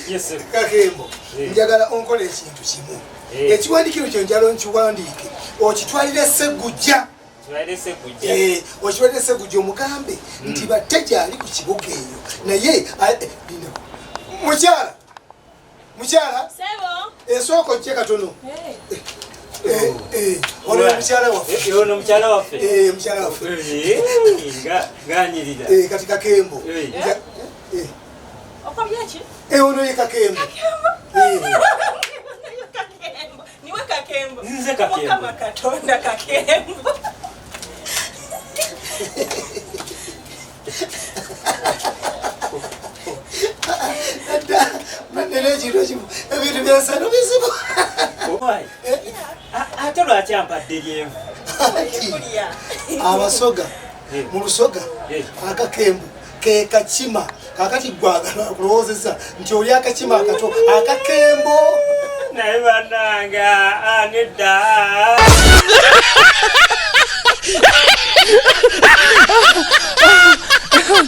Yes. Kakembo. Njagala onkola ekintu kimu. Ekiwandiikiro kyo njalo nkiwandiike. Okitwalire Ssegujja. Okitwalire Ssegujja omugambe nti bateja ali ku kibuga eyo. Naye mukyala. Mukyala. Sebo. Esooka ojje katono. Ono mukyala waffe. Ono mukyala waffe. Mukyala waffe. Nganyirira. Kati Kakembo. Okwabyachi? Ono ye Kakembo. Niwe Kakembo. Nze Kakembo. Mukama Katonda Kakembo. Ebintu byansano bizibu. Ate lwaki ampadde lyenvu? Abasoga mu Lusoga Akakembo ke Kakima kakati gwagala kulowoozesa nti oli akakima akato Akakembo naye bannanga nedda